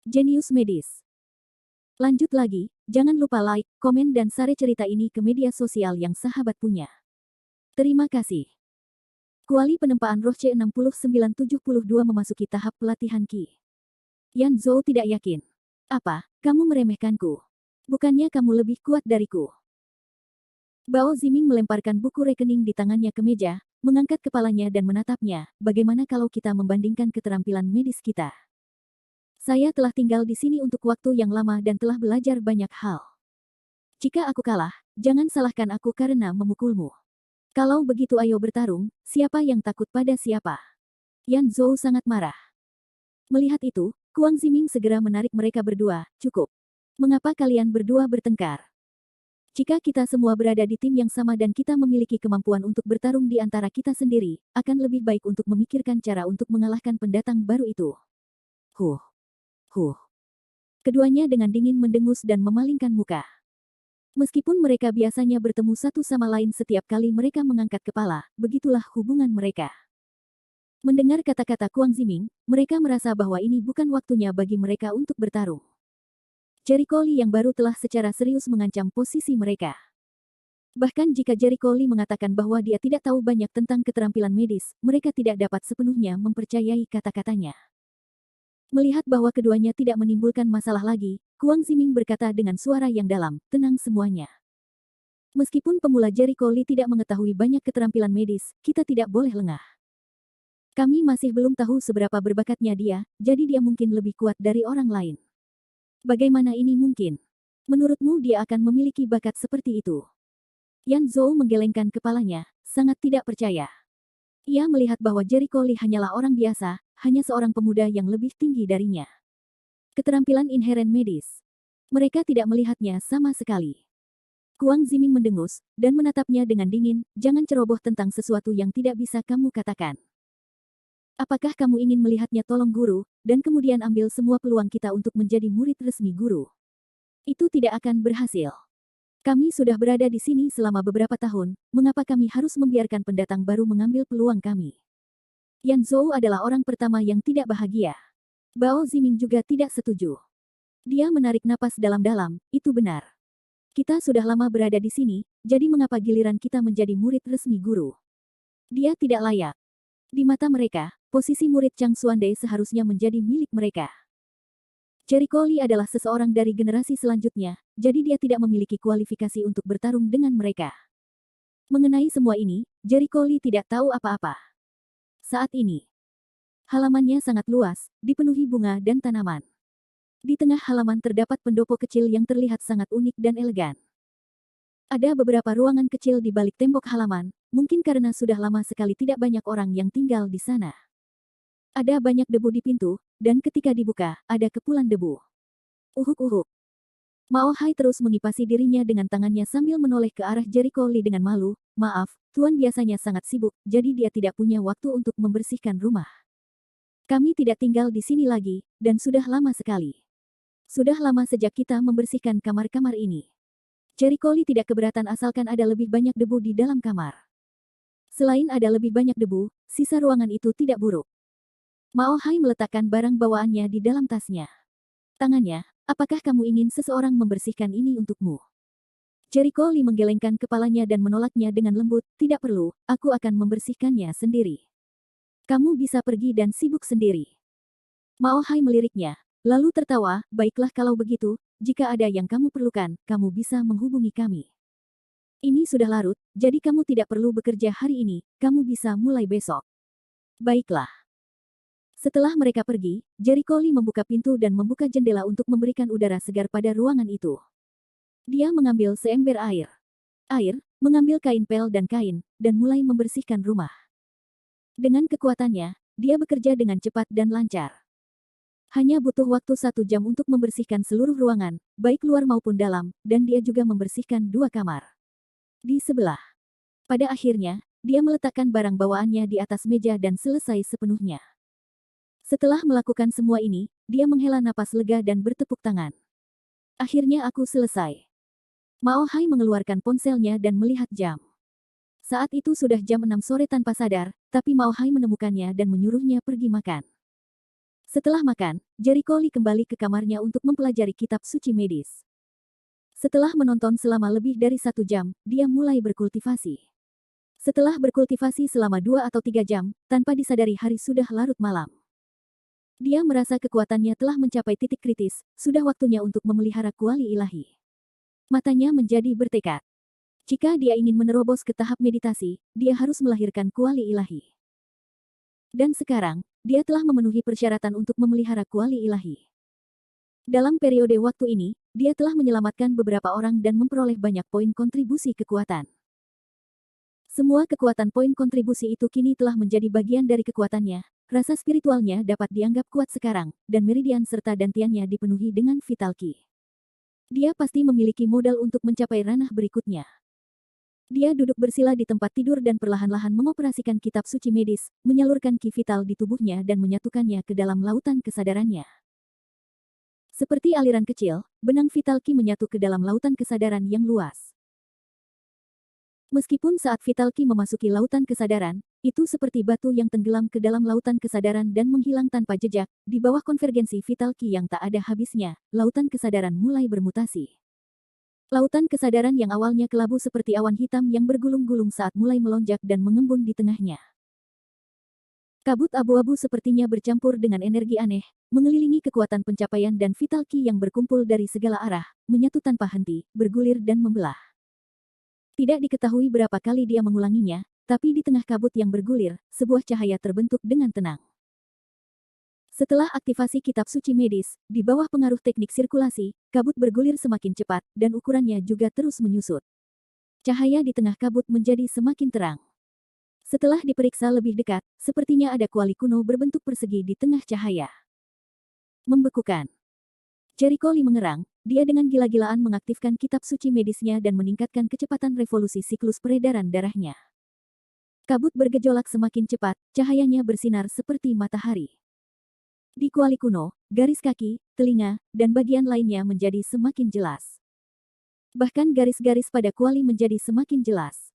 Jenius Medis. Lanjut lagi, jangan lupa like, komen dan share cerita ini ke media sosial yang sahabat punya. Terima kasih. Kuali penempaan Roh C6972 memasuki tahap pelatihan Qi. Yan Zhou tidak yakin. Apa, kamu meremehkanku? Bukannya kamu lebih kuat dariku? Bao Ziming melemparkan buku rekening di tangannya ke meja, mengangkat kepalanya dan menatapnya. Bagaimana kalau kita membandingkan keterampilan medis kita? Saya telah tinggal di sini untuk waktu yang lama dan telah belajar banyak hal. Jika aku kalah, jangan salahkan aku karena memukulmu. Kalau begitu ayo bertarung, siapa yang takut pada siapa? Yan Zhou sangat marah. Melihat itu, Kuang Ziming segera menarik mereka berdua. Cukup. Mengapa kalian berdua bertengkar? Jika kita semua berada di tim yang sama dan kita memiliki kemampuan untuk bertarung di antara kita sendiri, akan lebih baik untuk memikirkan cara untuk mengalahkan pendatang baru itu. Huh. Keduanya dengan dingin mendengus dan memalingkan muka. Meskipun mereka biasanya bertemu satu sama lain setiap kali mereka mengangkat kepala, begitulah hubungan mereka. Mendengar kata-kata Kuang Ziming, mereka merasa bahwa ini bukan waktunya bagi mereka untuk bertarung. Jericho Lee yang baru telah secara serius mengancam posisi mereka. Bahkan jika Jericho Lee mengatakan bahwa dia tidak tahu banyak tentang keterampilan medis, mereka tidak dapat sepenuhnya mempercayai kata-katanya. Melihat bahwa keduanya tidak menimbulkan masalah lagi, Kuang Ziming berkata dengan suara yang dalam, tenang semuanya. Meskipun pemula Jericho Lee tidak mengetahui banyak keterampilan medis, kita tidak boleh lengah. Kami masih belum tahu seberapa berbakatnya dia, jadi dia mungkin lebih kuat dari orang lain. Bagaimana ini mungkin? Menurutmu dia akan memiliki bakat seperti itu? Yan Zhou menggelengkan kepalanya, sangat tidak percaya. Ia melihat bahwa Jericho Lee hanyalah orang biasa, hanya seorang pemuda yang lebih tinggi darinya. Keterampilan inheren medis. Mereka tidak melihatnya sama sekali. Kuang Ziming mendengus, dan menatapnya dengan dingin, jangan ceroboh tentang sesuatu yang tidak bisa kamu katakan. Apakah kamu ingin melihatnya tolong guru, dan kemudian ambil semua peluang kita untuk menjadi murid resmi guru? Itu tidak akan berhasil. Kami sudah berada di sini selama beberapa tahun, mengapa kami harus membiarkan pendatang baru mengambil peluang kami? Yan Zhou adalah orang pertama yang tidak bahagia. Bao Ziming juga tidak setuju. Dia menarik napas dalam-dalam, itu benar. Kita sudah lama berada di sini, jadi mengapa giliran kita menjadi murid resmi guru? Dia tidak layak. Di mata mereka, posisi murid Chang Xuande seharusnya menjadi milik mereka. Jericho Lee adalah seseorang dari generasi selanjutnya, jadi dia tidak memiliki kualifikasi untuk bertarung dengan mereka. Mengenai semua ini, Jericho Lee tidak tahu apa-apa. Saat ini, halamannya sangat luas, dipenuhi bunga dan tanaman. Di tengah halaman terdapat pendopo kecil yang terlihat sangat unik dan elegan. Ada beberapa ruangan kecil di balik tembok halaman, mungkin karena sudah lama sekali tidak banyak orang yang tinggal di sana. Ada banyak debu di pintu, dan ketika dibuka, ada kepulan debu. Uhuk-uhuk. Mao Hai terus mengipasi dirinya dengan tangannya sambil menoleh ke arah Jericho Lee dengan malu. Maaf, Tuan biasanya sangat sibuk, jadi dia tidak punya waktu untuk membersihkan rumah. Kami tidak tinggal di sini lagi, dan sudah lama sekali. Sudah lama sejak kita membersihkan kamar-kamar ini. Jericho Lee tidak keberatan asalkan ada lebih banyak debu di dalam kamar. Selain ada lebih banyak debu, sisa ruangan itu tidak buruk. Mao Hai meletakkan barang bawaannya di dalam tasnya. Tangannya, apakah kamu ingin seseorang membersihkan ini untukmu? Jericho Lee menggelengkan kepalanya dan menolaknya dengan lembut, tidak perlu, aku akan membersihkannya sendiri. Kamu bisa pergi dan sibuk sendiri. Mao Hai meliriknya, lalu tertawa, baiklah kalau begitu, jika ada yang kamu perlukan, kamu bisa menghubungi kami. Ini sudah larut, jadi kamu tidak perlu bekerja hari ini, kamu bisa mulai besok. Baiklah. Setelah mereka pergi, Jericho Lee membuka pintu dan membuka jendela untuk memberikan udara segar pada ruangan itu. Dia mengambil seember air. Mengambil kain pel dan kain, dan mulai membersihkan rumah. Dengan kekuatannya, dia bekerja dengan cepat dan lancar. Hanya butuh waktu 1 jam untuk membersihkan seluruh ruangan, baik luar maupun dalam, dan dia juga membersihkan 2 kamar. Di sebelah. Pada akhirnya, dia meletakkan barang bawaannya di atas meja dan selesai sepenuhnya. Setelah melakukan semua ini, dia menghela napas lega dan bertepuk tangan. Akhirnya aku selesai. Mao Hai mengeluarkan ponselnya dan melihat jam. Saat itu sudah jam 6 sore tanpa sadar, tapi Mao Hai menemukannya dan menyuruhnya pergi makan. Setelah makan, Jericho Lee kembali ke kamarnya untuk mempelajari kitab suci medis. Setelah menonton selama lebih dari 1 jam, dia mulai berkultivasi. Setelah berkultivasi selama 2 atau 3 jam, tanpa disadari hari sudah larut malam. Dia merasa kekuatannya telah mencapai titik kritis, sudah waktunya untuk memelihara kuali ilahi. Matanya menjadi bertekad. Jika dia ingin menerobos ke tahap meditasi, dia harus melahirkan kuali ilahi. Dan sekarang, dia telah memenuhi persyaratan untuk memelihara kuali ilahi. Dalam periode waktu ini, dia telah menyelamatkan beberapa orang dan memperoleh banyak poin kontribusi kekuatan. Semua kekuatan poin kontribusi itu kini telah menjadi bagian dari kekuatannya, rasa spiritualnya dapat dianggap kuat sekarang, dan meridian serta dantiannya dipenuhi dengan vital ki. Dia pasti memiliki modal untuk mencapai ranah berikutnya. Dia duduk bersila di tempat tidur dan perlahan-lahan mengoperasikan kitab suci medis, menyalurkan ki vital di tubuhnya dan menyatukannya ke dalam lautan kesadarannya. Seperti aliran kecil, benang vital ki menyatu ke dalam lautan kesadaran yang luas. Meskipun saat vital ki memasuki lautan kesadaran, itu seperti batu yang tenggelam ke dalam lautan kesadaran dan menghilang tanpa jejak, di bawah konvergensi vital ki yang tak ada habisnya, lautan kesadaran mulai bermutasi. Lautan kesadaran yang awalnya kelabu seperti awan hitam yang bergulung-gulung saat mulai melonjak dan mengembun di tengahnya. Kabut abu-abu sepertinya bercampur dengan energi aneh, mengelilingi kekuatan pencapaian dan vital ki yang berkumpul dari segala arah, menyatu tanpa henti, bergulir dan membelah. Tidak diketahui berapa kali dia mengulanginya, tapi di tengah kabut yang bergulir, sebuah cahaya terbentuk dengan tenang. Setelah aktivasi kitab suci medis, di bawah pengaruh teknik sirkulasi, kabut bergulir semakin cepat, dan ukurannya juga terus menyusut. Cahaya di tengah kabut menjadi semakin terang. Setelah diperiksa lebih dekat, sepertinya ada kuali kuno berbentuk persegi di tengah cahaya. Membekukan. Jericho Lee mengerang, dia dengan gila-gilaan mengaktifkan kitab suci medisnya dan meningkatkan kecepatan revolusi siklus peredaran darahnya. Kabut bergejolak semakin cepat, cahayanya bersinar seperti matahari. Di kuali kuno, garis kaki, telinga, dan bagian lainnya menjadi semakin jelas. Bahkan garis-garis pada kuali menjadi semakin jelas.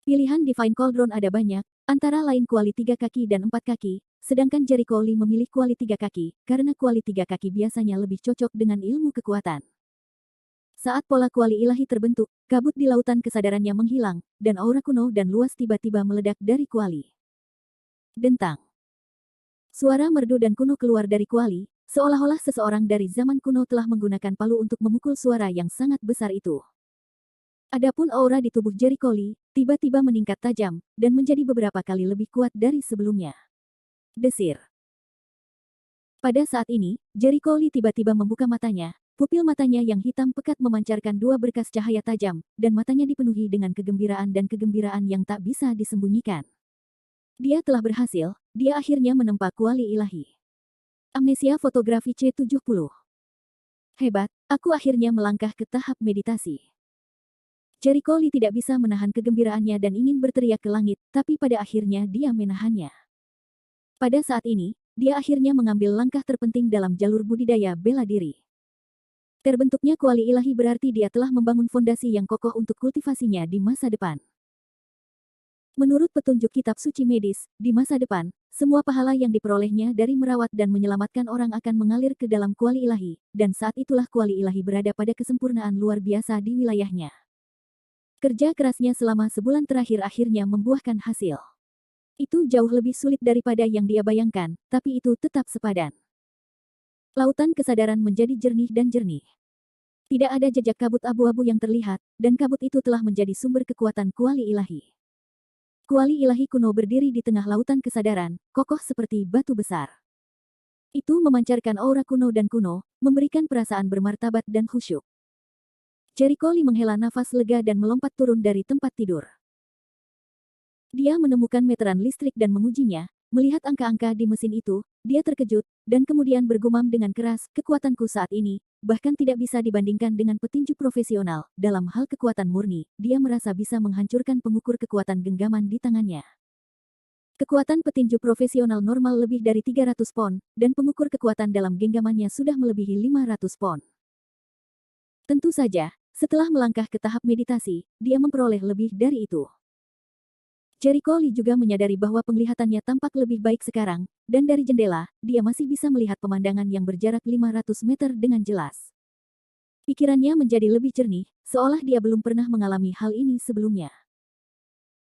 Pilihan Divine Cauldron ada banyak, antara lain kuali 3 kaki dan 4 kaki, sedangkan Jericho Lee memilih kuali 3 kaki, karena kuali 3 kaki biasanya lebih cocok dengan ilmu kekuatan. Saat pola kuali ilahi terbentuk, kabut di lautan kesadarannya menghilang, dan aura kuno dan luas tiba-tiba meledak dari kuali. Dentang. Suara merdu dan kuno keluar dari kuali, seolah-olah seseorang dari zaman kuno telah menggunakan palu untuk memukul suara yang sangat besar itu. Adapun aura di tubuh Jericho Lee, tiba-tiba meningkat tajam, dan menjadi beberapa kali lebih kuat dari sebelumnya. Desir. Pada saat ini, Jericho Lee tiba-tiba membuka matanya, pupil matanya yang hitam pekat memancarkan 2 berkas cahaya tajam, dan matanya dipenuhi dengan kegembiraan dan kegembiraan yang tak bisa disembunyikan. Dia telah berhasil, dia akhirnya menempa kuali ilahi. Amnesia fotografi C70. Hebat, aku akhirnya melangkah ke tahap meditasi. Jericho Lee tidak bisa menahan kegembiraannya dan ingin berteriak ke langit, tapi pada akhirnya dia menahannya. Pada saat ini, dia akhirnya mengambil langkah terpenting dalam jalur budidaya bela diri. Terbentuknya kuali ilahi berarti dia telah membangun fondasi yang kokoh untuk kultivasinya di masa depan. Menurut petunjuk kitab suci medis, di masa depan, semua pahala yang diperolehnya dari merawat dan menyelamatkan orang akan mengalir ke dalam kuali ilahi, dan saat itulah kuali ilahi berada pada kesempurnaan luar biasa di wilayahnya. Kerja kerasnya selama sebulan terakhir akhirnya membuahkan hasil. Itu jauh lebih sulit daripada yang dia bayangkan, tapi itu tetap sepadan. Lautan kesadaran menjadi jernih dan jernih. Tidak ada jejak kabut abu-abu yang terlihat, dan kabut itu telah menjadi sumber kekuatan kuali ilahi. Kuali ilahi kuno berdiri di tengah lautan kesadaran, kokoh seperti batu besar. Itu memancarkan aura kuno dan kuno, memberikan perasaan bermartabat dan khusyuk. Jericho Lee menghela nafas lega dan melompat turun dari tempat tidur. Dia menemukan meteran listrik dan mengujinya, melihat angka-angka di mesin itu, dia terkejut, dan kemudian bergumam dengan keras, kekuatanku saat ini, bahkan tidak bisa dibandingkan dengan petinju profesional, dalam hal kekuatan murni, dia merasa bisa menghancurkan pengukur kekuatan genggaman di tangannya. Kekuatan petinju profesional normal lebih dari 300 pon, dan pengukur kekuatan dalam genggamannya sudah melebihi 500 pon. Tentu saja, setelah melangkah ke tahap meditasi, dia memperoleh lebih dari itu. Jericho Lee juga menyadari bahwa penglihatannya tampak lebih baik sekarang, dan dari jendela, dia masih bisa melihat pemandangan yang berjarak 500 meter dengan jelas. Pikirannya menjadi lebih jernih, seolah dia belum pernah mengalami hal ini sebelumnya.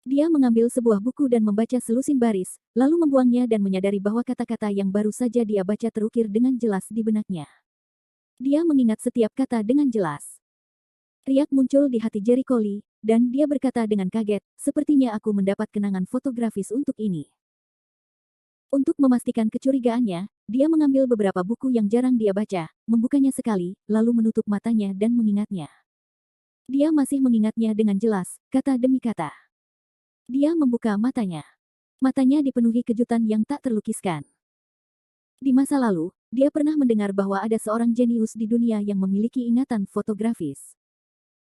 Dia mengambil sebuah buku dan membaca selusin baris, lalu membuangnya dan menyadari bahwa kata-kata yang baru saja dia baca terukir dengan jelas di benaknya. Dia mengingat setiap kata dengan jelas. Riak muncul di hati Jericho Lee, dan dia berkata dengan kaget, sepertinya aku mendapat kenangan fotografis untuk ini. Untuk memastikan kecurigaannya, dia mengambil beberapa buku yang jarang dia baca, membukanya sekali, lalu menutup matanya dan mengingatnya. Dia masih mengingatnya dengan jelas, kata demi kata. Dia membuka matanya. Matanya dipenuhi kejutan yang tak terlukiskan. Di masa lalu, dia pernah mendengar bahwa ada seorang jenius di dunia yang memiliki ingatan fotografis.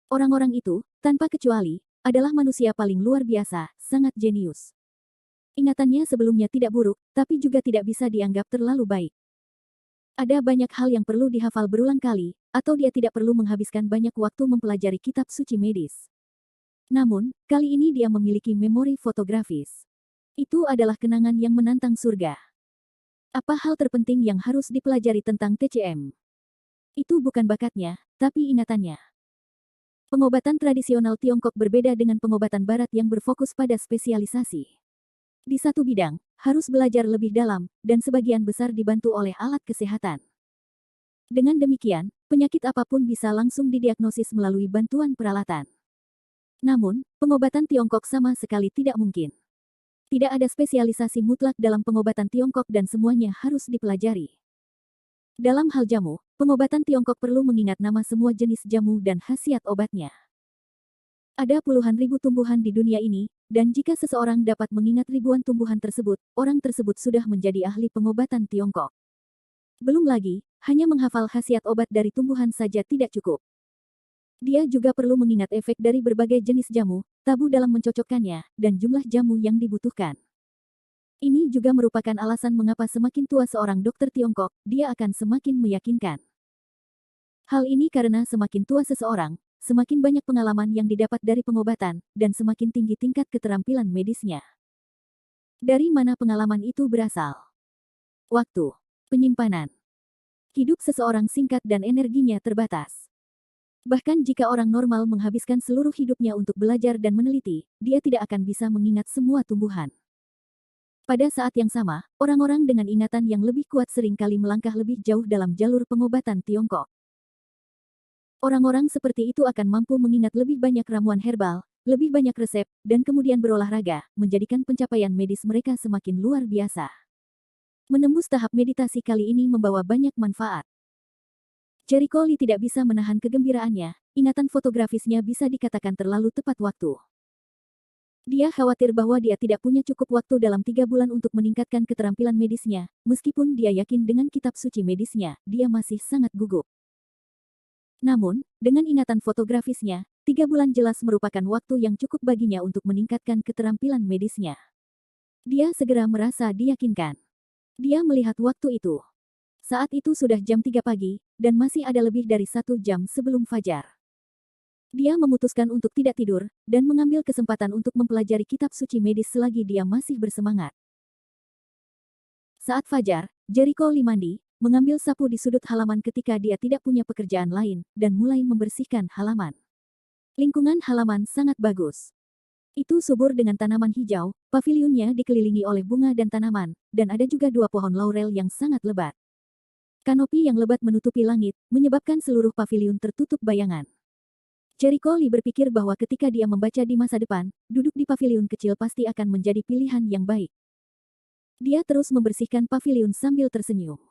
Orang-orang itu, tanpa kecuali, adalah manusia paling luar biasa, sangat jenius. Ingatannya sebelumnya tidak buruk, tapi juga tidak bisa dianggap terlalu baik. Ada banyak hal yang perlu dihafal berulang kali, atau dia tidak perlu menghabiskan banyak waktu mempelajari kitab suci medis. Namun, kali ini dia memiliki memori fotografis. Itu adalah kenangan yang menantang surga. Apa hal terpenting yang harus dipelajari tentang TCM? Itu bukan bakatnya, tapi ingatannya. Pengobatan tradisional Tiongkok berbeda dengan pengobatan Barat yang berfokus pada spesialisasi. Di satu bidang, harus belajar lebih dalam, dan sebagian besar dibantu oleh alat kesehatan. Dengan demikian, penyakit apapun bisa langsung didiagnosis melalui bantuan peralatan. Namun, pengobatan Tiongkok sama sekali tidak mungkin. Tidak ada spesialisasi mutlak dalam pengobatan Tiongkok dan semuanya harus dipelajari. Dalam hal jamu, pengobatan Tiongkok perlu mengingat nama semua jenis jamu dan khasiat obatnya. Ada puluhan ribu tumbuhan di dunia ini, dan jika seseorang dapat mengingat ribuan tumbuhan tersebut, orang tersebut sudah menjadi ahli pengobatan Tiongkok. Belum lagi, hanya menghafal khasiat obat dari tumbuhan saja tidak cukup. Dia juga perlu mengingat efek dari berbagai jenis jamu, tabu dalam mencocokkannya, dan jumlah jamu yang dibutuhkan. Ini juga merupakan alasan mengapa semakin tua seorang dokter Tiongkok, dia akan semakin meyakinkan. Hal ini karena semakin tua seseorang, semakin banyak pengalaman yang didapat dari pengobatan, dan semakin tinggi tingkat keterampilan medisnya. Dari mana pengalaman itu berasal? Waktu. Penyimpanan. Hidup seseorang singkat dan energinya terbatas. Bahkan jika orang normal menghabiskan seluruh hidupnya untuk belajar dan meneliti, dia tidak akan bisa mengingat semua tumbuhan. Pada saat yang sama, orang-orang dengan ingatan yang lebih kuat seringkali melangkah lebih jauh dalam jalur pengobatan Tiongkok. Orang-orang seperti itu akan mampu mengingat lebih banyak ramuan herbal, lebih banyak resep, dan kemudian berolahraga, menjadikan pencapaian medis mereka semakin luar biasa. Menembus tahap meditasi kali ini membawa banyak manfaat. Jericho Lee tidak bisa menahan kegembiraannya, ingatan fotografisnya bisa dikatakan terlalu tepat waktu. Dia khawatir bahwa dia tidak punya cukup waktu dalam 3 bulan untuk meningkatkan keterampilan medisnya, meskipun dia yakin dengan kitab suci medisnya, dia masih sangat gugup. Namun, dengan ingatan fotografisnya, 3 bulan jelas merupakan waktu yang cukup baginya untuk meningkatkan keterampilan medisnya. Dia segera merasa diyakinkan. Dia melihat waktu itu. Saat itu sudah jam 3 pagi, dan masih ada lebih dari 1 jam sebelum fajar. Dia memutuskan untuk tidak tidur, dan mengambil kesempatan untuk mempelajari kitab suci medis selagi dia masih bersemangat. Saat fajar, Jericho Lee mandi, mengambil sapu di sudut halaman ketika dia tidak punya pekerjaan lain, dan mulai membersihkan halaman. Lingkungan halaman sangat bagus. Itu subur dengan tanaman hijau, pavilionnya dikelilingi oleh bunga dan tanaman, dan ada juga 2 pohon laurel yang sangat lebat. Kanopi yang lebat menutupi langit, menyebabkan seluruh pavilion tertutup bayangan. Jericho Lee berpikir bahwa ketika dia membaca di masa depan, duduk di pavilion kecil pasti akan menjadi pilihan yang baik. Dia terus membersihkan pavilion sambil tersenyum.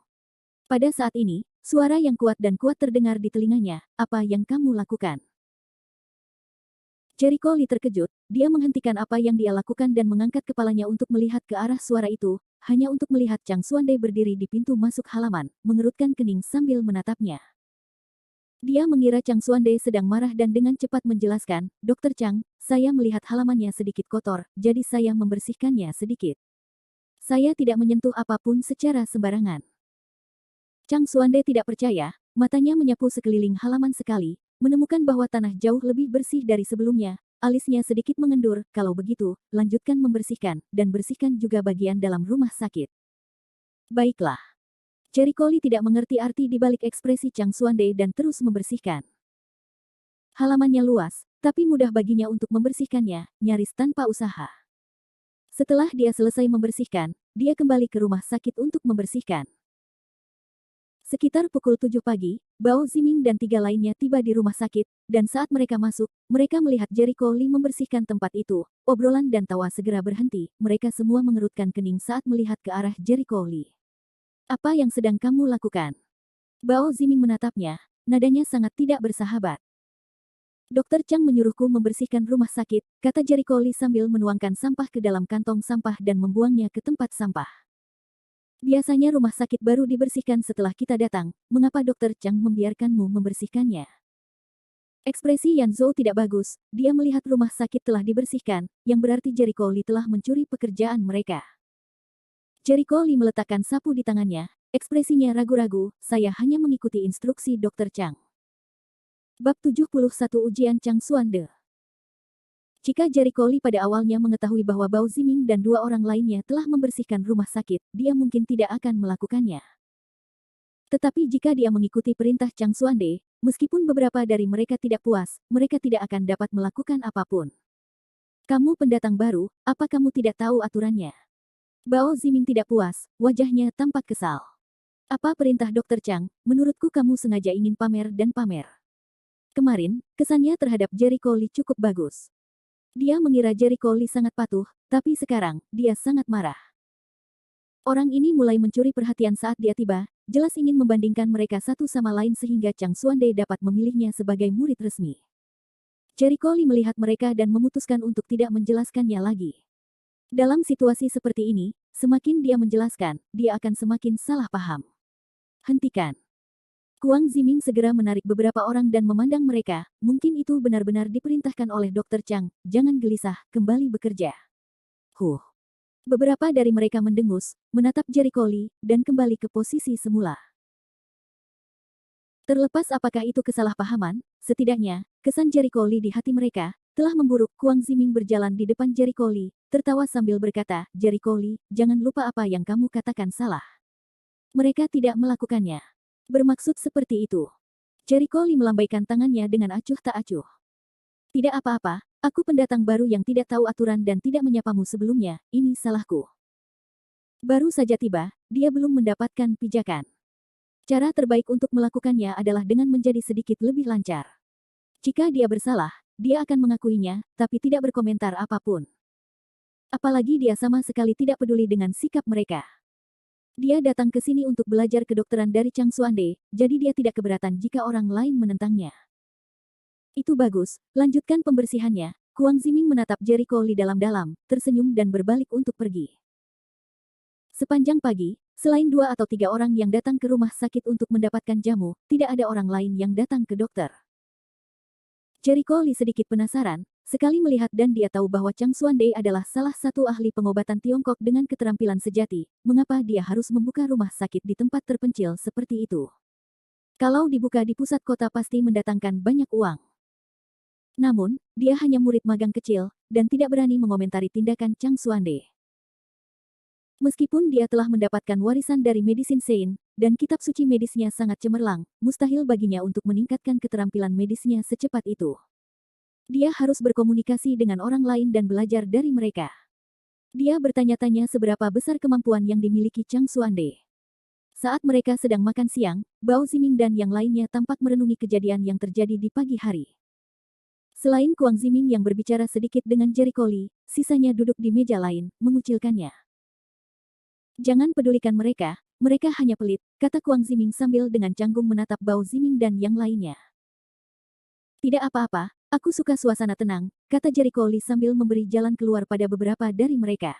Pada saat ini, suara yang kuat dan kuat terdengar di telinganya, "Apa yang kamu lakukan?" Jericho Lee terkejut, dia menghentikan apa yang dia lakukan dan mengangkat kepalanya untuk melihat ke arah suara itu, hanya untuk melihat Chang Xuande berdiri di pintu masuk halaman, mengerutkan kening sambil menatapnya. Dia mengira Chang Xuande sedang marah dan dengan cepat menjelaskan, "Dokter Chang, saya melihat halamannya sedikit kotor, jadi saya membersihkannya sedikit. Saya tidak menyentuh apapun secara sembarangan." Chang Xuande tidak percaya, matanya menyapu sekeliling halaman sekali, menemukan bahwa tanah jauh lebih bersih dari sebelumnya, alisnya sedikit mengendur. Kalau begitu, lanjutkan membersihkan, dan bersihkan juga bagian dalam rumah sakit. Baiklah. Cherry Cole tidak mengerti arti di balik ekspresi Chang Xuande dan terus membersihkan. Halamannya luas, tapi mudah baginya untuk membersihkannya, nyaris tanpa usaha. Setelah dia selesai membersihkan, dia kembali ke rumah sakit untuk membersihkan. Sekitar pukul 7 pagi, Bao Ziming dan 3 lainnya tiba di rumah sakit, dan saat mereka masuk, mereka melihat Cherry Cole membersihkan tempat itu. Obrolan dan tawa segera berhenti, mereka semua mengerutkan kening saat melihat ke arah Cherry Cole. Apa yang sedang kamu lakukan? Bao Ziming menatapnya, nadanya sangat tidak bersahabat. Dokter Chang menyuruhku membersihkan rumah sakit, kata Cherry Cole sambil menuangkan sampah ke dalam kantong sampah dan membuangnya ke tempat sampah. Biasanya rumah sakit baru dibersihkan setelah kita datang, mengapa Dokter Chang membiarkanmu membersihkannya? Ekspresi Yan Zhou tidak bagus, dia melihat rumah sakit telah dibersihkan, yang berarti Cherry Cole telah mencuri pekerjaan mereka. Cherry Cole meletakkan sapu di tangannya, ekspresinya ragu-ragu, saya hanya mengikuti instruksi Dokter Chang. Bab 71 Ujian Chang Xuande. Jika Cherry-Cole pada awalnya mengetahui bahwa Bao Ziming dan 2 orang lainnya telah membersihkan rumah sakit, dia mungkin tidak akan melakukannya. Tetapi jika dia mengikuti perintah Chang Xuande, meskipun beberapa dari mereka tidak puas, mereka tidak akan dapat melakukan apapun. Kamu pendatang baru, apa kamu tidak tahu aturannya? Bao Ziming tidak puas, wajahnya tampak kesal. Apa perintah Dokter Chang? Menurutku kamu sengaja ingin pamer dan pamer. Kemarin, kesannya terhadap Cherry-Cole cukup bagus. Dia mengira Cherry-Cole sangat patuh, tapi sekarang, dia sangat marah. Orang ini mulai mencuri perhatian saat dia tiba, jelas ingin membandingkan mereka satu sama lain sehingga Chang Xuande dapat memilihnya sebagai murid resmi. Cherry-Cole melihat mereka dan memutuskan untuk tidak menjelaskannya lagi. Dalam situasi seperti ini, semakin dia menjelaskan, dia akan semakin salah paham. Hentikan. Kuang Ziming segera menarik beberapa orang dan memandang mereka, mungkin itu benar-benar diperintahkan oleh Dokter Chang, jangan gelisah, kembali bekerja. Beberapa dari mereka mendengus, menatap Cherry-Cole, dan kembali ke posisi semula. Terlepas apakah itu kesalahpahaman, setidaknya, kesan Cherry-Cole di hati mereka, telah memburuk. Kuang Ziming berjalan di depan Cherry-Cole, tertawa sambil berkata, Cherry-Cole, jangan lupa apa yang kamu katakan salah. Mereka tidak melakukannya. Bermaksud seperti itu. Cherry-Cole melambaikan tangannya dengan acuh tak acuh. Tidak apa-apa, aku pendatang baru yang tidak tahu aturan dan tidak menyapamu sebelumnya, ini salahku. Baru saja tiba, dia belum mendapatkan pijakan. Cara terbaik untuk melakukannya adalah dengan menjadi sedikit lebih lancar. Jika dia bersalah, dia akan mengakuinya, tapi tidak berkomentar apapun. Apalagi dia sama sekali tidak peduli dengan sikap mereka. Dia datang ke sini untuk belajar kedokteran dari Chang Xuande, jadi dia tidak keberatan jika orang lain menentangnya. Itu bagus, lanjutkan pembersihannya. Kuang Ziming menatap Cherry-Cole dalam-dalam, tersenyum dan berbalik untuk pergi. Sepanjang pagi, selain 2 atau 3 orang yang datang ke rumah sakit untuk mendapatkan jamu, tidak ada orang lain yang datang ke dokter. Cherry-Cole sedikit penasaran, sekali melihat dan dia tahu bahwa Chang Xuande adalah salah satu ahli pengobatan Tiongkok dengan keterampilan sejati, mengapa dia harus membuka rumah sakit di tempat terpencil seperti itu. Kalau dibuka di pusat kota pasti mendatangkan banyak uang. Namun, dia hanya murid magang kecil, dan tidak berani mengomentari tindakan Chang Xuande. Meskipun dia telah mendapatkan warisan dari Medicine Sein, dan kitab suci medisnya sangat cemerlang, mustahil baginya untuk meningkatkan keterampilan medisnya secepat itu. Dia harus berkomunikasi dengan orang lain dan belajar dari mereka. Dia bertanya-tanya seberapa besar kemampuan yang dimiliki Chang Xuande. Saat mereka sedang makan siang, Bao Ziming dan yang lainnya tampak merenungi kejadian yang terjadi di pagi hari. Selain Kuang Ziming yang berbicara sedikit dengan Cherry-Cole, sisanya duduk di meja lain, mengucilkannya. Jangan pedulikan mereka hanya pelit, kata Kuang Ziming sambil dengan canggung menatap Bao Ziming dan yang lainnya. Tidak apa-apa, aku suka suasana tenang, kata Cherry-Cole sambil memberi jalan keluar pada beberapa dari mereka.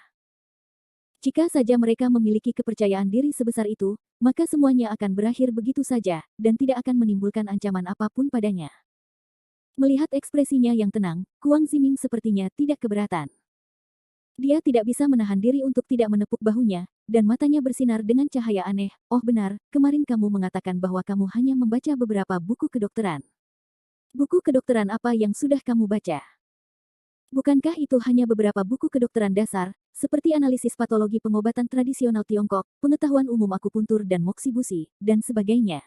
Jika saja mereka memiliki kepercayaan diri sebesar itu, maka semuanya akan berakhir begitu saja, dan tidak akan menimbulkan ancaman apapun padanya. Melihat ekspresinya yang tenang, Kuang Ziming sepertinya tidak keberatan. Dia tidak bisa menahan diri untuk tidak menepuk bahunya, dan matanya bersinar dengan cahaya aneh. Oh benar, kemarin kamu mengatakan bahwa kamu hanya membaca beberapa buku kedokteran. Buku kedokteran apa yang sudah kamu baca? Bukankah itu hanya beberapa buku kedokteran dasar, seperti analisis patologi pengobatan tradisional Tiongkok, pengetahuan umum akupuntur dan moksibusi, dan sebagainya?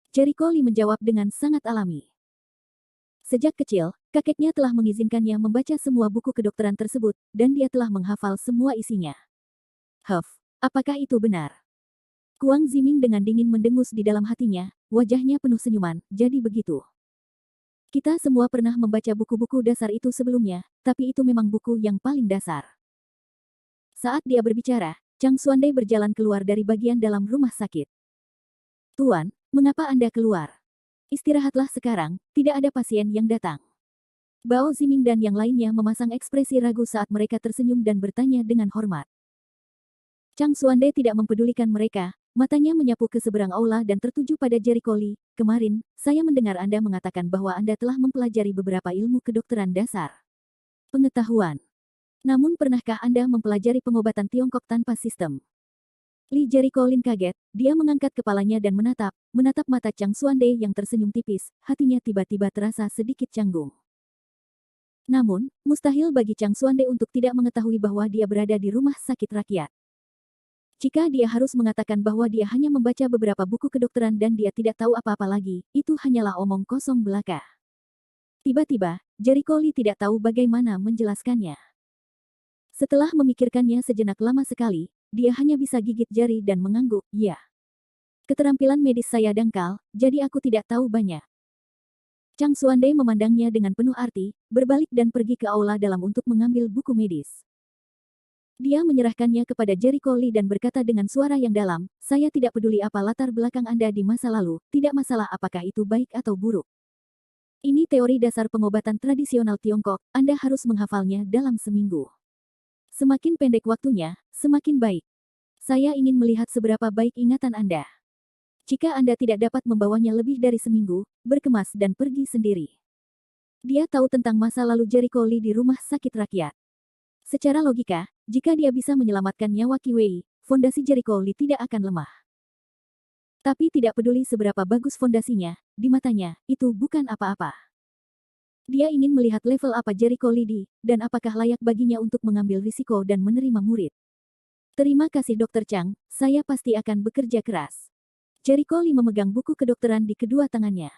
Jericho Lee menjawab dengan sangat alami. Sejak kecil, kakeknya telah mengizinkannya membaca semua buku kedokteran tersebut, dan dia telah menghafal semua isinya. Apakah itu benar? Kuang Ziming dengan dingin mendengus di dalam hatinya, wajahnya penuh senyuman, jadi begitu. Kita semua pernah membaca buku-buku dasar itu sebelumnya, tapi itu memang buku yang paling dasar. Saat dia berbicara, Chang Xuande berjalan keluar dari bagian dalam rumah sakit. Tuan, mengapa Anda keluar? Istirahatlah sekarang, tidak ada pasien yang datang. Bao Ziming dan yang lainnya memasang ekspresi ragu saat mereka tersenyum dan bertanya dengan hormat. Chang Xuande tidak mempedulikan mereka, matanya menyapu ke seberang aula dan tertuju pada Jericho Lee. Kemarin, saya mendengar Anda mengatakan bahwa Anda telah mempelajari beberapa ilmu kedokteran dasar. Pengetahuan. Namun pernahkah Anda mempelajari pengobatan Tiongkok tanpa sistem? Lee Jericho Lin kaget, dia mengangkat kepalanya dan menatap mata Chang Xuande yang tersenyum tipis, hatinya tiba-tiba terasa sedikit canggung. Namun, mustahil bagi Chang Xuande untuk tidak mengetahui bahwa dia berada di rumah sakit rakyat. Jika dia harus mengatakan bahwa dia hanya membaca beberapa buku kedokteran dan dia tidak tahu apa-apa lagi, itu hanyalah omong kosong belaka. Tiba-tiba, Jericho Lee tidak tahu bagaimana menjelaskannya. Setelah memikirkannya sejenak lama sekali, dia hanya bisa gigit jari dan mengangguk, ya. Keterampilan medis saya dangkal, jadi aku tidak tahu banyak. Chang Xuande memandangnya dengan penuh arti, berbalik dan pergi ke aula dalam untuk mengambil buku medis. Dia menyerahkannya kepada Jericho Lee dan berkata dengan suara yang dalam, saya tidak peduli apa latar belakang Anda di masa lalu, tidak masalah apakah itu baik atau buruk. Ini teori dasar pengobatan tradisional Tiongkok, Anda harus menghafalnya dalam seminggu. Semakin pendek waktunya, semakin baik. Saya ingin melihat seberapa baik ingatan Anda. Jika Anda tidak dapat membawanya lebih dari seminggu, berkemas dan pergi sendiri. Dia tahu tentang masa lalu Jericho Lee di rumah sakit rakyat. Secara logika, jika dia bisa menyelamatkan nyawa Qi Wei, fondasi Jericho Lee tidak akan lemah. Tapi tidak peduli seberapa bagus fondasinya, di matanya, itu bukan apa-apa. Dia ingin melihat level apa Jericho Lee di, dan apakah layak baginya untuk mengambil risiko dan menerima murid. Terima kasih Dr. Chang, saya pasti akan bekerja keras. Jericho Lee memegang buku kedokteran di kedua tangannya.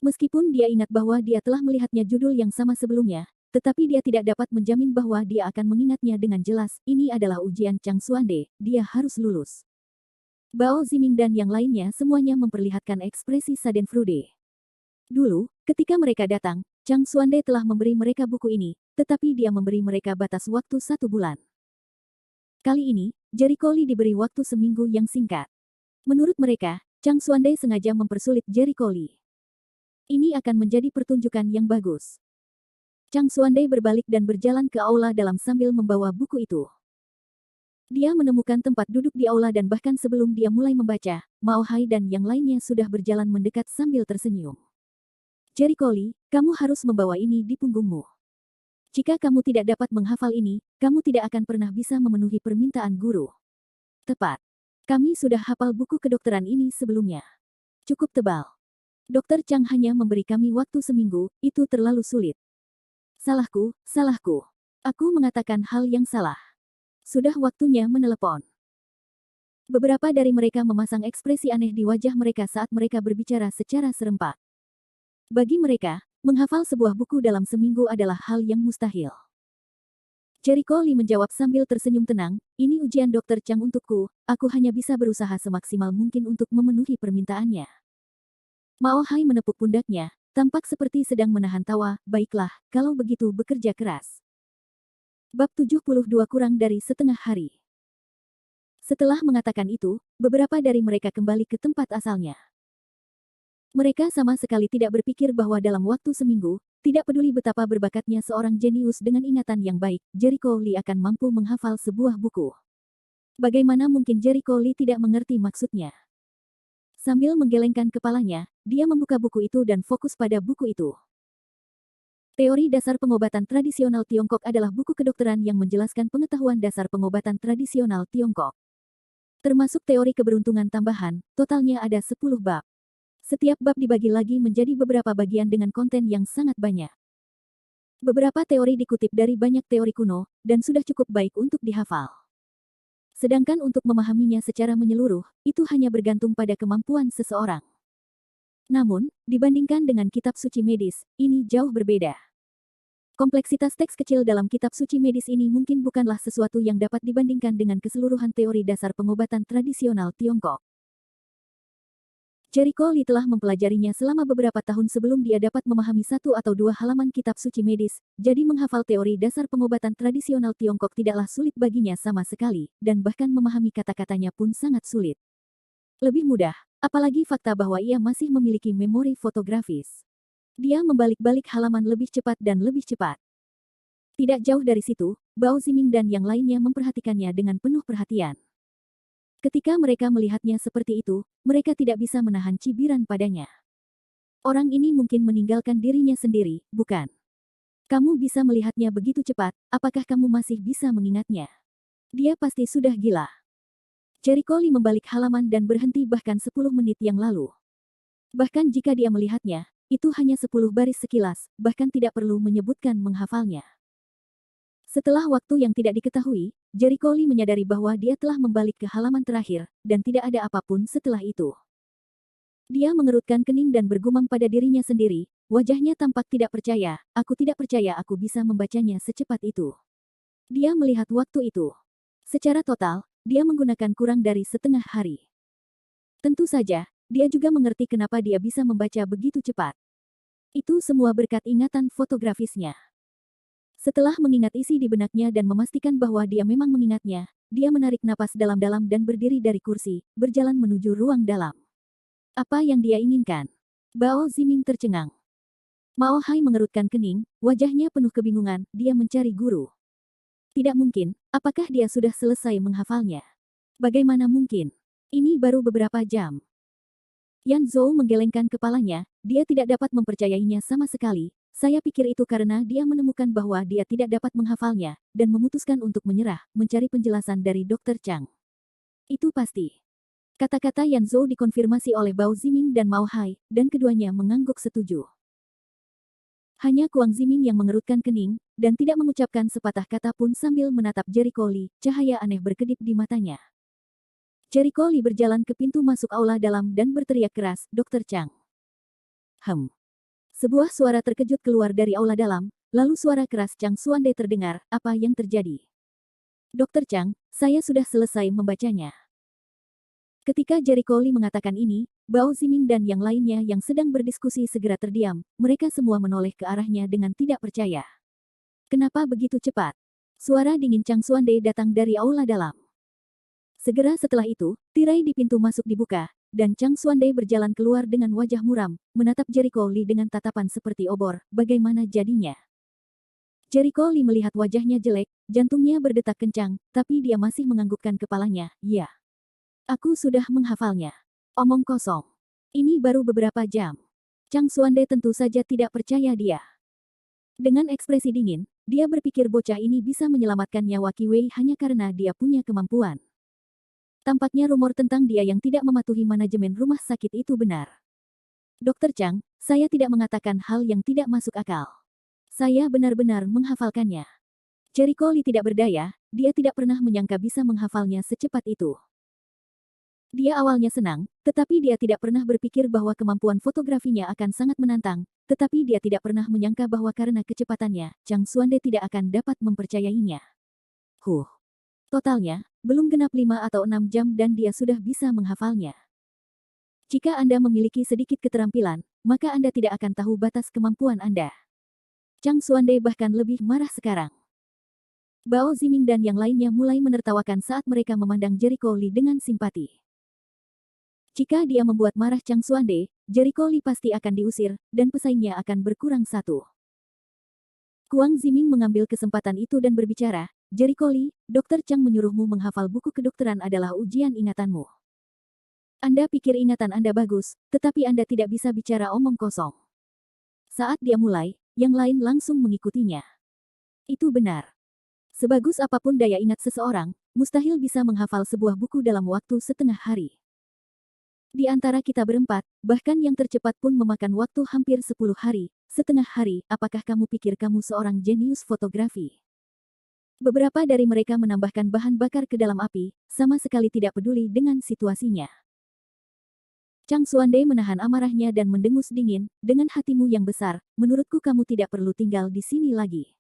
Meskipun dia ingat bahwa dia telah melihatnya judul yang sama sebelumnya, tetapi dia tidak dapat menjamin bahwa dia akan mengingatnya dengan jelas, ini adalah ujian Chang Xuande, dia harus lulus. Bao Ziming dan yang lainnya semuanya memperlihatkan ekspresi Schadenfreude. Dulu, ketika mereka datang, Chang Xuande telah memberi mereka buku ini, tetapi dia memberi mereka batas waktu 1 bulan. Kali ini, Jericho Lee diberi waktu seminggu yang singkat. Menurut mereka, Chang Xuande sengaja mempersulit Jericho Lee. Ini akan menjadi pertunjukan yang bagus. Chang Xuande berbalik dan berjalan ke aula dalam sambil membawa buku itu. Dia menemukan tempat duduk di aula dan bahkan sebelum dia mulai membaca, Mao Hai dan yang lainnya sudah berjalan mendekat sambil tersenyum. Jericho Lee, kamu harus membawa ini di punggungmu. Jika kamu tidak dapat menghafal ini, kamu tidak akan pernah bisa memenuhi permintaan guru. Tepat. Kami sudah hafal buku kedokteran ini sebelumnya. Cukup tebal. Dr. Chang hanya memberi kami waktu seminggu, itu terlalu sulit. Salahku. Aku mengatakan hal yang salah. Sudah waktunya menelepon. Beberapa dari mereka memasang ekspresi aneh di wajah mereka saat mereka berbicara secara serempak. Bagi mereka, menghafal sebuah buku dalam seminggu adalah hal yang mustahil. Jericho Lee menjawab sambil tersenyum tenang, ini ujian Dr. Chang untukku, aku hanya bisa berusaha semaksimal mungkin untuk memenuhi permintaannya. Mao Hai menepuk pundaknya, tampak seperti sedang menahan tawa, baiklah, kalau begitu bekerja keras. Bab 72 kurang dari setengah hari. Setelah mengatakan itu, beberapa dari mereka kembali ke tempat asalnya. Mereka sama sekali tidak berpikir bahwa dalam waktu seminggu, tidak peduli betapa berbakatnya seorang jenius dengan ingatan yang baik, Jericho Lee akan mampu menghafal sebuah buku. Bagaimana mungkin Jericho Lee tidak mengerti maksudnya? Sambil menggelengkan kepalanya, dia membuka buku itu dan fokus pada buku itu. Teori dasar pengobatan tradisional Tiongkok adalah buku kedokteran yang menjelaskan pengetahuan dasar pengobatan tradisional Tiongkok. Termasuk teori keberuntungan tambahan, totalnya ada 10 bab. Setiap bab dibagi lagi menjadi beberapa bagian dengan konten yang sangat banyak. Beberapa teori dikutip dari banyak teori kuno, dan sudah cukup baik untuk dihafal. Sedangkan untuk memahaminya secara menyeluruh, itu hanya bergantung pada kemampuan seseorang. Namun, dibandingkan dengan kitab suci medis, ini jauh berbeda. Kompleksitas teks kecil dalam kitab suci medis ini mungkin bukanlah sesuatu yang dapat dibandingkan dengan keseluruhan teori dasar pengobatan tradisional Tiongkok. Jericho Lee telah mempelajarinya selama beberapa tahun sebelum dia dapat memahami satu atau dua halaman kitab suci medis, jadi menghafal teori dasar pengobatan tradisional Tiongkok tidaklah sulit baginya sama sekali, dan bahkan memahami kata-katanya pun sangat sulit. Lebih mudah, apalagi fakta bahwa ia masih memiliki memori fotografis. Dia membalik-balik halaman lebih cepat dan lebih cepat. Tidak jauh dari situ, Bao Ziming dan yang lainnya memperhatikannya dengan penuh perhatian. Ketika mereka melihatnya seperti itu, mereka tidak bisa menahan cibiran padanya. Orang ini mungkin meninggalkan dirinya sendiri, bukan? Kamu bisa melihatnya begitu cepat, apakah kamu masih bisa mengingatnya? Dia pasti sudah gila. Jericho Lee membalik halaman dan berhenti bahkan 10 menit yang lalu. Bahkan jika dia melihatnya, itu hanya 10 baris sekilas, bahkan tidak perlu menyebutkan menghafalnya. Setelah waktu yang tidak diketahui, Jericho Lee menyadari bahwa dia telah membalik ke halaman terakhir, dan tidak ada apapun setelah itu. Dia mengerutkan kening dan bergumam pada dirinya sendiri, wajahnya tampak tidak percaya, aku tidak percaya aku bisa membacanya secepat itu. Dia melihat waktu itu. Secara total, dia menggunakan kurang dari setengah hari. Tentu saja, dia juga mengerti kenapa dia bisa membaca begitu cepat. Itu semua berkat ingatan fotografisnya. Setelah mengingat isi di benaknya dan memastikan bahwa dia memang mengingatnya, dia menarik napas dalam-dalam dan berdiri dari kursi, berjalan menuju ruang dalam. Apa yang dia inginkan? Bao Ziming tercengang. Mao Hai mengerutkan kening, wajahnya penuh kebingungan, dia mencari guru. Tidak mungkin, apakah dia sudah selesai menghafalnya? Bagaimana mungkin? Ini baru beberapa jam. Yan Zhou menggelengkan kepalanya, dia tidak dapat mempercayainya sama sekali. Saya pikir itu karena dia menemukan bahwa dia tidak dapat menghafalnya, dan memutuskan untuk menyerah, mencari penjelasan dari Dr. Chang. Itu pasti. Kata-kata Yan Zhou dikonfirmasi oleh Bao Ziming dan Mao Hai, dan keduanya mengangguk setuju. Hanya Kuang Ziming yang mengerutkan kening, dan tidak mengucapkan sepatah kata pun sambil menatap Jericho Lee, cahaya aneh berkedip di matanya. Jericho Lee berjalan ke pintu masuk aula dalam dan berteriak keras, Dr. Chang. Sebuah suara terkejut keluar dari aula dalam, lalu suara keras Chang Xuande terdengar, apa yang terjadi? Dr. Chang, saya sudah selesai membacanya. Ketika Jericho Lee mengatakan ini, Bao Ziming dan yang lainnya yang sedang berdiskusi segera terdiam, mereka semua menoleh ke arahnya dengan tidak percaya. Kenapa begitu cepat? Suara dingin Chang Xuande datang dari aula dalam. Segera setelah itu, tirai di pintu masuk dibuka, dan Chang Xuande berjalan keluar dengan wajah muram, menatap Jericho Lee dengan tatapan seperti obor, bagaimana jadinya? Jericho Lee melihat wajahnya jelek, jantungnya berdetak kencang, tapi dia masih menganggukkan kepalanya, ya. Aku sudah menghafalnya. Omong kosong. Ini baru beberapa jam. Chang Xuande tentu saja tidak percaya dia. Dengan ekspresi dingin, dia berpikir bocah ini bisa menyelamatkan nyawa Qi Wei hanya karena dia punya kemampuan. Tampaknya rumor tentang dia yang tidak mematuhi manajemen rumah sakit itu benar. Dr. Chang, saya tidak mengatakan hal yang tidak masuk akal. Saya benar-benar menghafalkannya. Jericho Lee tidak berdaya, dia tidak pernah menyangka bisa menghafalnya secepat itu. Dia awalnya senang, tetapi dia tidak pernah berpikir bahwa kemampuan fotografinya akan sangat menantang, tetapi dia tidak pernah menyangka bahwa karena kecepatannya, Chang Xuande tidak akan dapat mempercayainya. Totalnya, belum genap 5 atau 6 jam dan dia sudah bisa menghafalnya. Jika Anda memiliki sedikit keterampilan, maka Anda tidak akan tahu batas kemampuan Anda. Chang Xuande bahkan lebih marah sekarang. Bao Ziming dan yang lainnya mulai menertawakan saat mereka memandang Jericho Lee dengan simpati. Jika dia membuat marah Chang Xuande, Jericho Lee pasti akan diusir, dan pesaingnya akan berkurang satu. Kuang Ziming mengambil kesempatan itu dan berbicara, Jericho Lee, Dr. Chang menyuruhmu menghafal buku kedokteran adalah ujian ingatanmu. Anda pikir ingatan Anda bagus, tetapi Anda tidak bisa bicara omong kosong. Saat dia mulai, yang lain langsung mengikutinya. Itu benar. Sebagus apapun daya ingat seseorang, mustahil bisa menghafal sebuah buku dalam waktu setengah hari. Di antara kita berempat, bahkan yang tercepat pun memakan waktu hampir 10 hari, setengah hari, apakah kamu pikir kamu seorang jenius fotografi? Beberapa dari mereka menambahkan bahan bakar ke dalam api, sama sekali tidak peduli dengan situasinya. Chang Xuande menahan amarahnya dan mendengus dingin, dengan hatimu yang besar, menurutku kamu tidak perlu tinggal di sini lagi.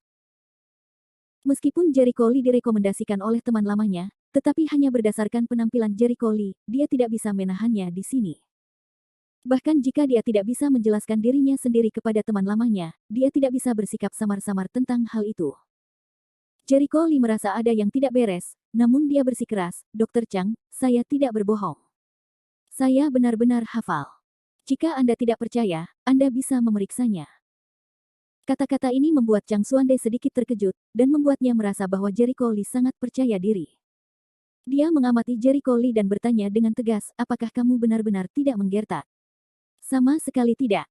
Meskipun Jericho Lee direkomendasikan oleh teman lamanya, tetapi hanya berdasarkan penampilan Jericho Lee, dia tidak bisa menahannya di sini. Bahkan jika dia tidak bisa menjelaskan dirinya sendiri kepada teman lamanya, dia tidak bisa bersikap samar-samar tentang hal itu. Jericho Lee merasa ada yang tidak beres, namun dia bersikeras, Dr. Chang, saya tidak berbohong. Saya benar-benar hafal. Jika Anda tidak percaya, Anda bisa memeriksanya. Kata-kata ini membuat Chang Xuande sedikit terkejut, dan membuatnya merasa bahwa Jericho Lee sangat percaya diri. Dia mengamati Jericho Lee dan bertanya dengan tegas, apakah kamu benar-benar tidak menggertak? Sama sekali tidak.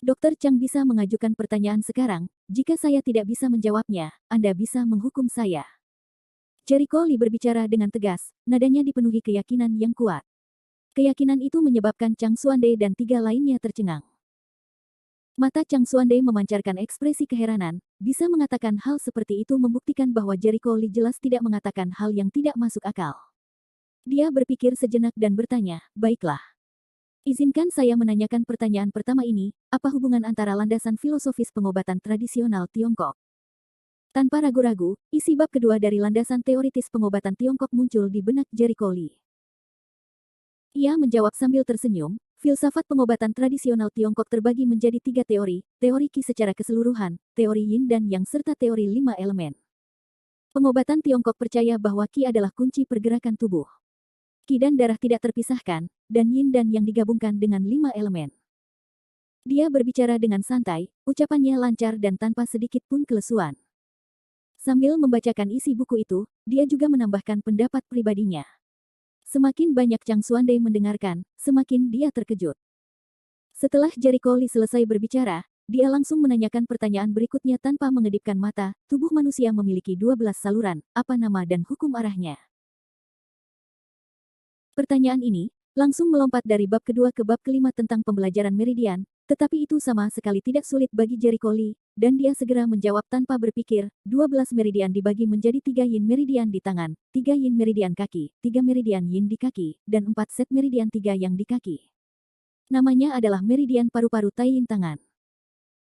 Dr. Chang bisa mengajukan pertanyaan sekarang, jika saya tidak bisa menjawabnya, Anda bisa menghukum saya. Jericho Lee berbicara dengan tegas, nadanya dipenuhi keyakinan yang kuat. Keyakinan itu menyebabkan Chang Xuande dan tiga lainnya tercengang. Mata Chang Xuande memancarkan ekspresi keheranan, bisa mengatakan hal seperti itu membuktikan bahwa Jericho Lee jelas tidak mengatakan hal yang tidak masuk akal. Dia berpikir sejenak dan bertanya, baiklah. Izinkan saya menanyakan pertanyaan pertama ini, apa hubungan antara landasan filosofis pengobatan tradisional Tiongkok? Tanpa ragu-ragu, isi bab kedua dari landasan teoritis pengobatan Tiongkok muncul di benak Jericho Lee. Ia menjawab sambil tersenyum, filsafat pengobatan tradisional Tiongkok terbagi menjadi 3 teori, teori Qi secara keseluruhan, teori Yin dan Yang serta teori 5 elemen. Pengobatan Tiongkok percaya bahwa Qi adalah kunci pergerakan tubuh. Qi dan darah tidak terpisahkan, dan Yin dan Yang digabungkan dengan 5 elemen. Dia berbicara dengan santai, ucapannya lancar dan tanpa sedikit pun kelesuan. Sambil membacakan isi buku itu, dia juga menambahkan pendapat pribadinya. Semakin banyak Chang Xuande mendengarkan, semakin dia terkejut. Setelah Jericho Lee selesai berbicara, dia langsung menanyakan pertanyaan berikutnya tanpa mengedipkan mata, tubuh manusia memiliki 12 saluran, apa nama dan hukum arahnya? Pertanyaan ini langsung melompat dari bab kedua ke bab kelima tentang pembelajaran meridian, tetapi itu sama sekali tidak sulit bagi Jericho Lee, dan dia segera menjawab tanpa berpikir, 12 meridian dibagi menjadi 3 yin meridian di tangan, 3 yin meridian kaki, 3 meridian yin di kaki, dan 4 set meridian 3 yang di kaki. Namanya adalah meridian paru-paru tai yin tangan.